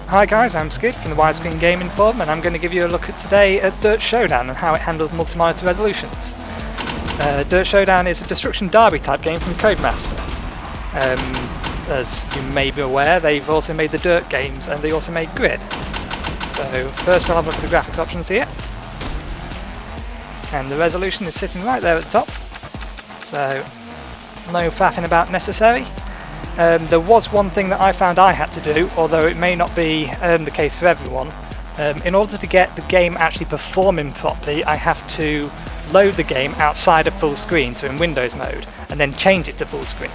Hi guys, I'm Skid from the Widescreen Gaming Forum, and I'm going to give you a look at today at Dirt Showdown and how it handles multi-monitor resolutions. Dirt Showdown is a destruction derby type game from Codemaster. As you may be aware, they've also made the Dirt games and they also made Grid. So first we'll have a look at the graphics options here. And the resolution is sitting right there at the top. So no faffing about necessary. There was one thing that I found I had to do, although it may not be the case for everyone. In order to get the game actually performing properly, I have to load the game outside of full screen, so in Windows mode, and then change it to full screen.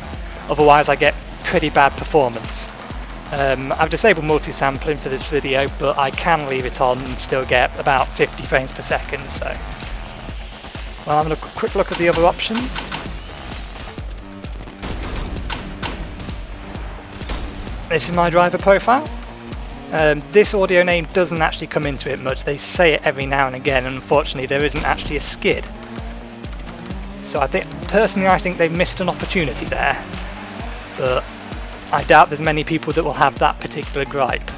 Otherwise I get pretty bad performance. I've disabled multi-sampling for this video, but I can leave it on and still get about 50 frames per second. So, well, I'm going to quick look at the other options. This is my driver profile. This audio name doesn't actually come into it much. They say it every now and again, and unfortunately there isn't actually a skid. So I think they've missed an opportunity there, but I doubt there's many people that will have that particular gripe.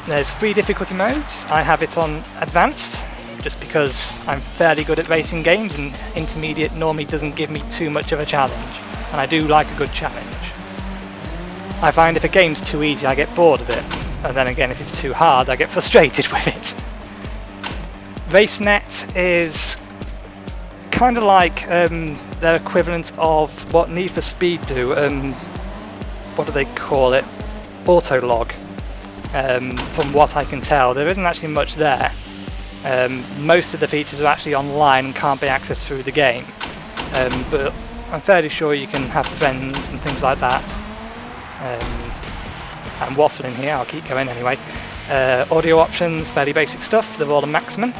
There's 3 difficulty modes. I have it on advanced, just because I'm fairly good at racing games, and intermediate normally doesn't give me too much of a challenge, and I do like a good challenge. I find if a game's too easy I get bored of it, and then again if it's too hard I get frustrated with it. RaceNet is kind of like their equivalent of what Need for Speed do. What do they call it? Autolog. From what I can tell, there isn't actually much there. Most of the features are actually online and can't be accessed through the game, but I'm fairly sure you can have friends and things like that. I'm waffling here, I'll keep going anyway. Audio options, fairly basic stuff, they're all on maximum.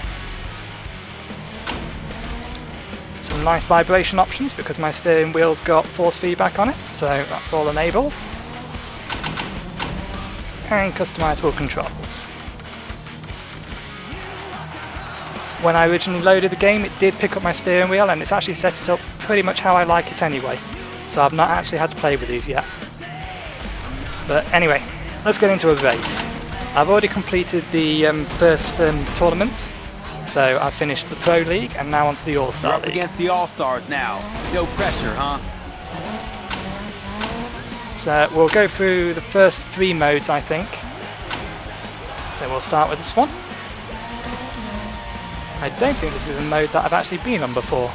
Some nice vibration options because my steering wheel's got force feedback on it, so that's all enabled. And customizable controls. When I originally loaded the game, it did pick up my steering wheel, and it's actually set it up pretty much how I like it anyway. So I've not actually had to play with these yet. But anyway, let's get into a race. I've already completed the first tournament, so I've finished the Pro League and now onto the All-Star League. We're up against the All-Stars now. No pressure, huh? So we'll go through the first 3 modes, I think. So we'll start with this one. I don't think this is a mode that I've actually been on before.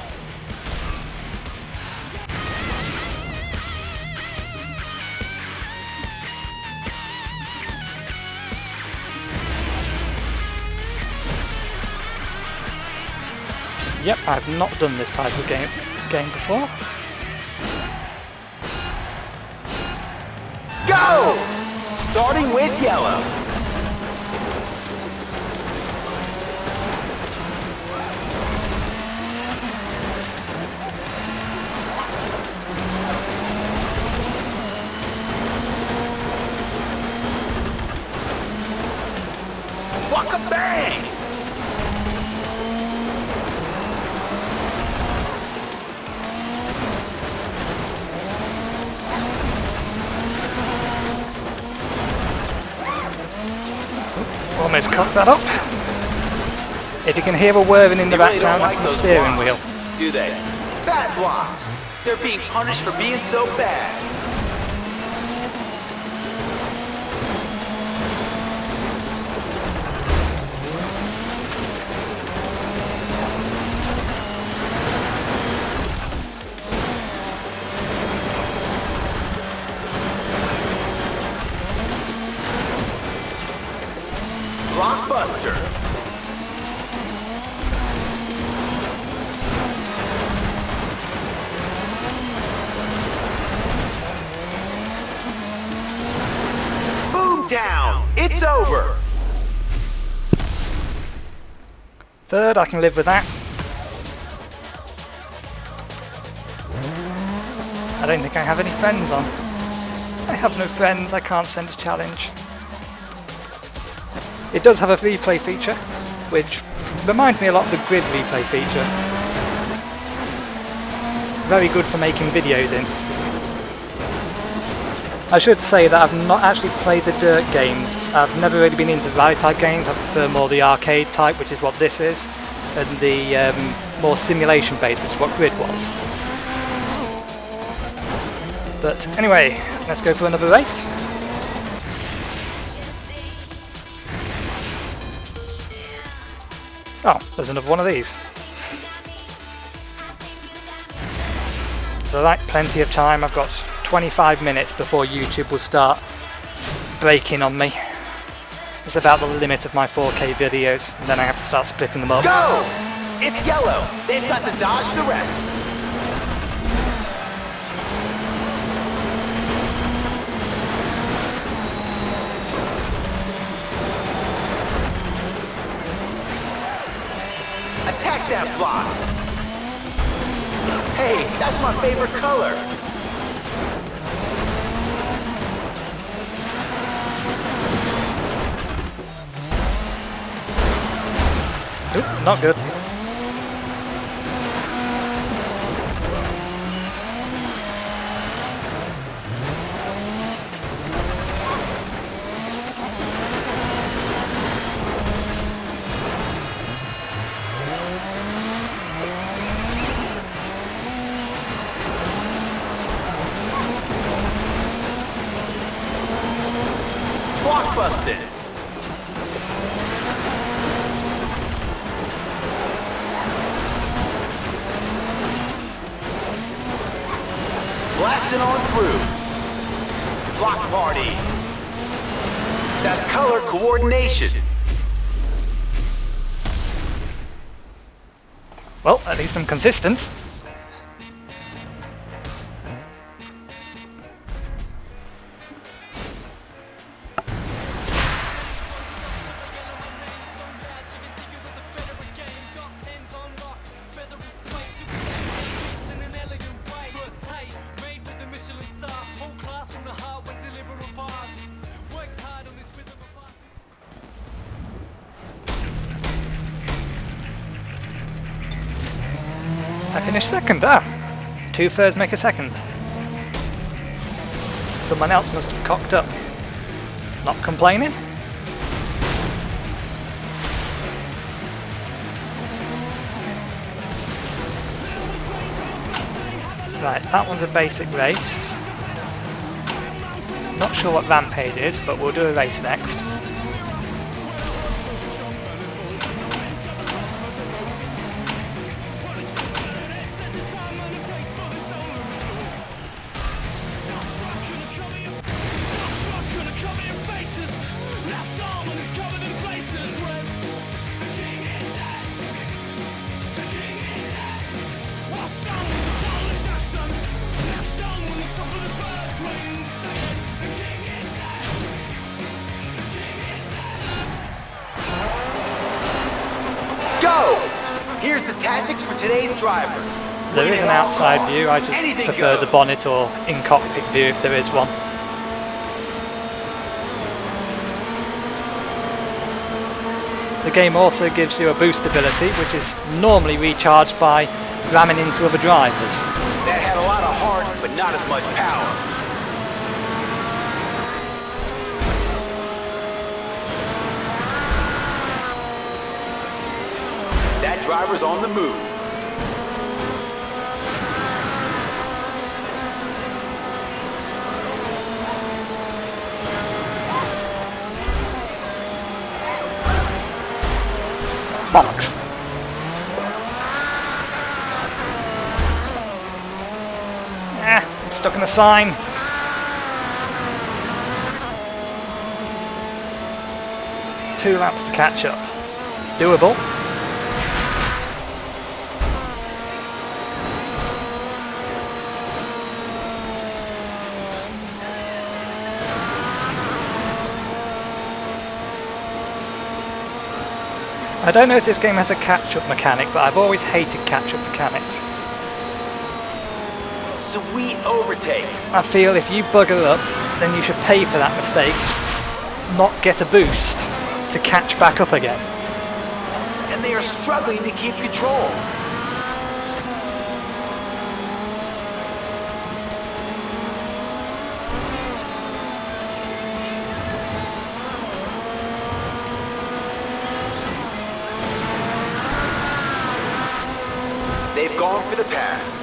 Yep, I've not done this type of game before. Go! Starting with yellow. Waka bang! Almost cocked that up. If you can hear a whirring in the background, that's the steering wheel. Do they? Bad blocks. They're being punished for being so bad. Blockbuster. Boom down. It's over. Third, I can live with that. I don't think I have any friends on. I have no friends, I can't send a challenge. It does have a replay feature, which reminds me a lot of the Grid replay feature. Very good for making videos in. I should say that I've not actually played the dirt games. I've never really been into rally type games. I prefer more the arcade type, which is what this is, and the more simulation based, which is what Grid was. But anyway, let's go for another race. Oh, there's another one of these. So like plenty of time. I've got 25 minutes before YouTube will start breaking on me. It's about the limit of my 4K videos, and then I have to start splitting them up. Go! It's yellow. They've got to dodge the rest. Attack that block. Hey, that's my favorite color. Oop, not good. Blockbusted. Blasting on through. Block party. That's color coordination. Well, at least I'm consistent. I finished second. Ah, 2/3 make a second. Someone else must have cocked up. Not complaining. Right, that one's a basic race. Not sure what Rampage is, but we'll do a race next. Here's the tactics for today's drivers. There is an outside view, I just prefer the bonnet or in-cockpit view if there is one. The game also gives you a boost ability, which is normally recharged by ramming into other drivers. That had a lot of heart, but not as much power. That driver's on the move. Bollocks. I'm stuck in the sign. Two laps to catch up. It's doable. I don't know if this game has a catch-up mechanic, but I've always hated catch-up mechanics. Sweet overtake. I feel if you bugger up, then you should pay for that mistake, not get a boost to catch back up again. And they are struggling to keep control. pass.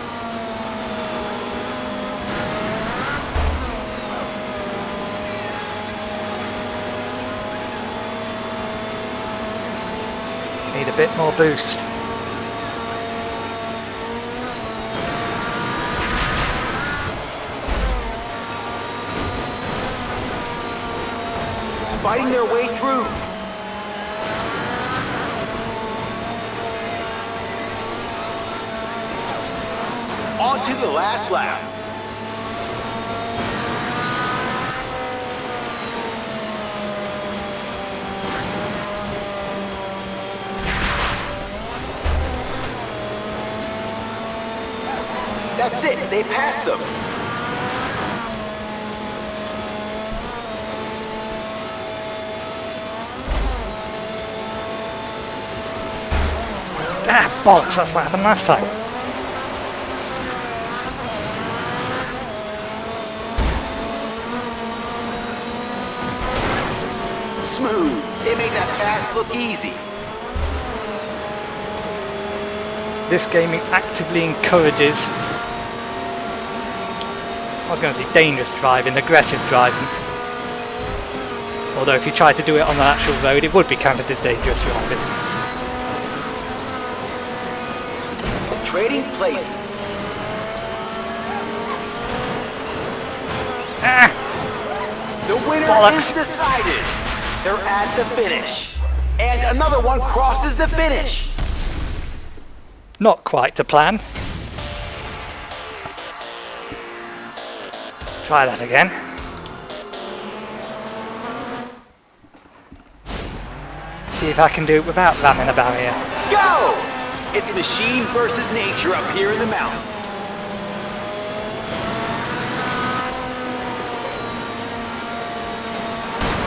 Need a bit more boost. Fighting their way through. On to the last lap. That's it, they passed them. Ah, bollocks, that's what happened last time. Smooth. They made that pass look easy. This game actively encourages, I was going to say dangerous driving, aggressive driving. Although if you tried to do it on the actual road, it would be counted as dangerous driving. Trading places. Ah! The winner Bollocks. is decided. They're at the finish. And another one crosses the finish. Not quite to plan. Try that again. See if I can do it without ramming a barrier. Go! It's machine versus nature up here in the mountains.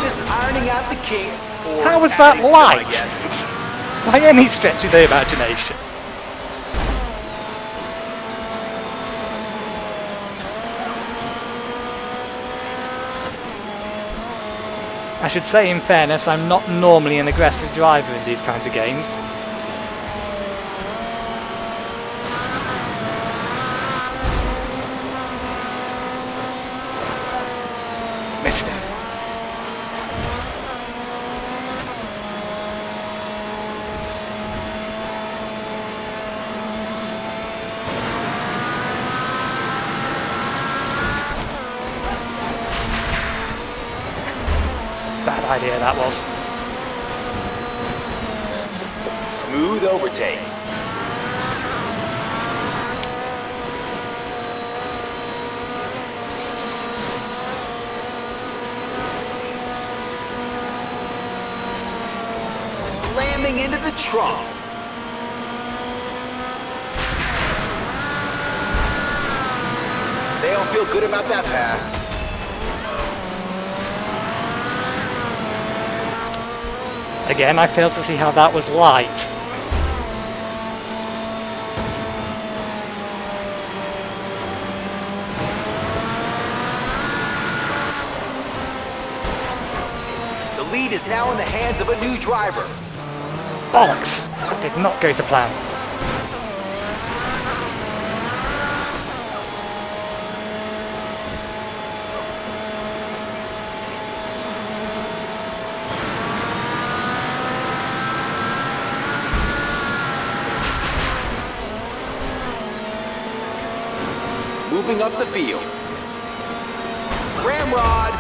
Just ironing out the kinks. Or How was that adding to them, light? I guess. By any stretch of the imagination. I should say, in fairness, I'm not normally an aggressive driver in these kinds of games. Missed it. Bad idea that was. Smooth overtake. Slamming into the trunk. They don't feel good about that pass. Again, I failed to see how that was light. The lead is now in the hands of a new driver. Bollocks! That did not go to plan. Moving up the field. Ramrod.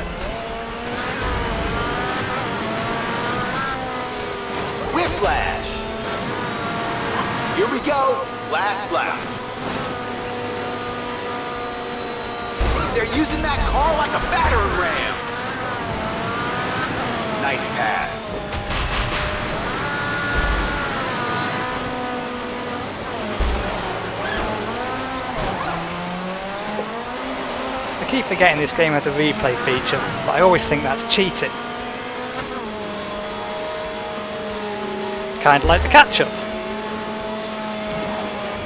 Whiplash. Here we go. Last lap. They're using that car like a battering ram. Nice pass. I keep forgetting this game has a replay feature, but I always think that's cheating. Kind of like the catch-up.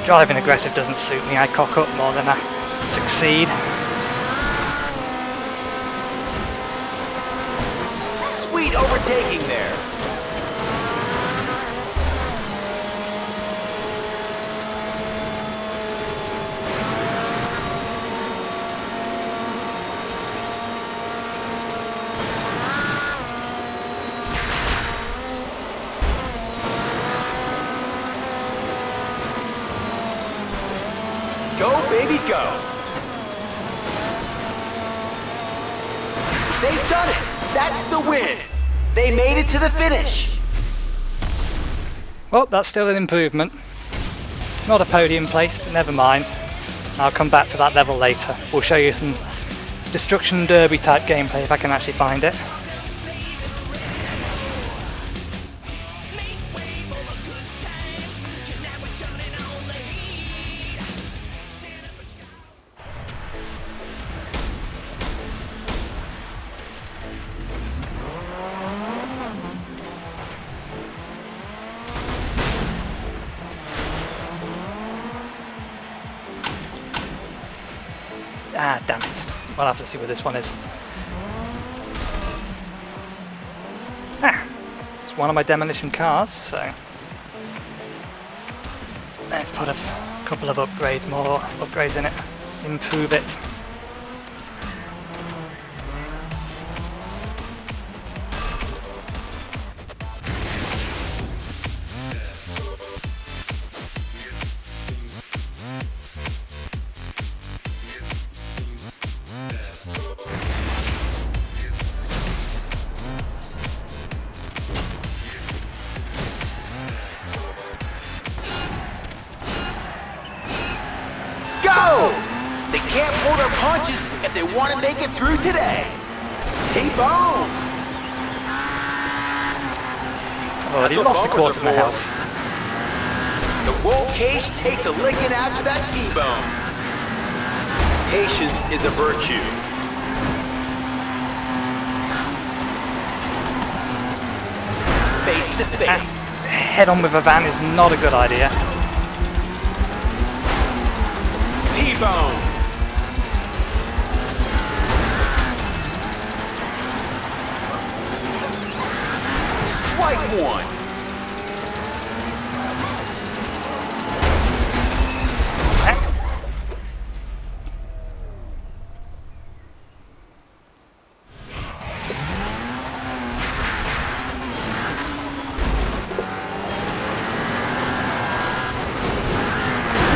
Driving aggressive doesn't suit me, I cock up more than I succeed. Sweet overtaking there. baby, go. They've done it. That's the win. They made it to the finish. Well, that's still an improvement. It's not a podium place, but never mind. I'll come back to that level later. We'll show you some Destruction Derby type gameplay if I can actually find it. Ah, damn it. We'll have to see what this one is. Ah, it's one of my demolition cars, so let's put a couple of more upgrades in it, improve it. Go! They can't pull their punches if they want to make it through today. T-bone! Oh, he lost a quarter of my health. The roll cage takes a licking after that T-bone. Patience is a virtue. Face to face. Head on with a van is not a good idea. T-bone. Strike one.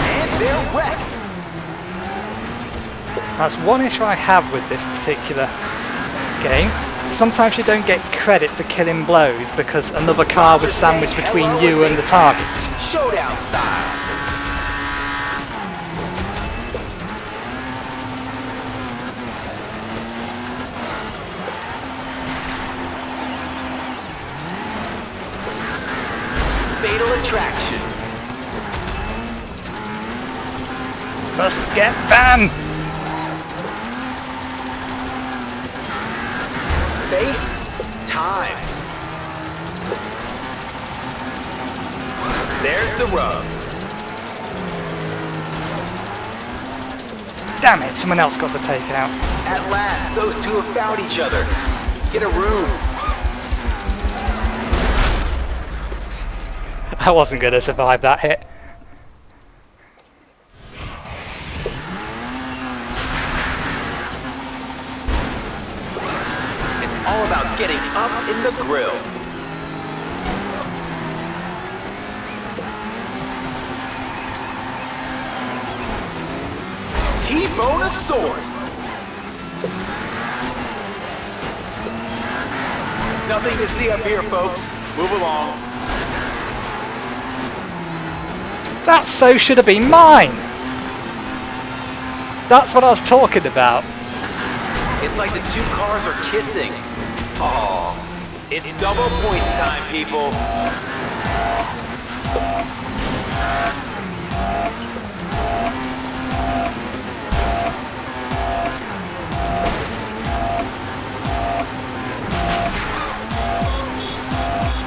And they're wrecked. That's one issue I have with this particular game. Sometimes you don't get credit for killing blows because another car was sandwiched between you and the target. Showdown style. Fatal attraction. Let's get Van! Face time. There's the rub. Damn it, someone else got the takeout. At last, those two have found each other. Get a room. I wasn't going to survive that hit. All about getting up in the grill. T-Bonosaurus. Nothing to see up here, folks. Move along. That so should have been mine! That's what I was talking about. It's like the two cars are kissing. Oh, it's double points time, people.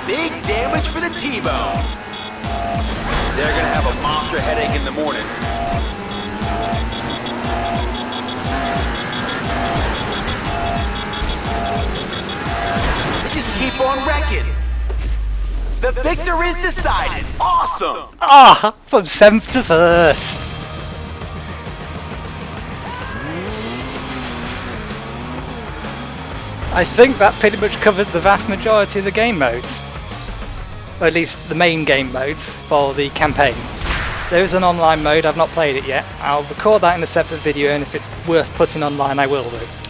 Big damage for the T-bone. They're gonna have a monster headache in the morning. Just keep on wrecking. The victor is decided. Awesome. Ah, from 7th to 1st. I think that pretty much covers the vast majority of the game modes. Or at least the main game modes for the campaign. There is an online mode, I've not played it yet. I'll record that in a separate video, and if it's worth putting online I will do.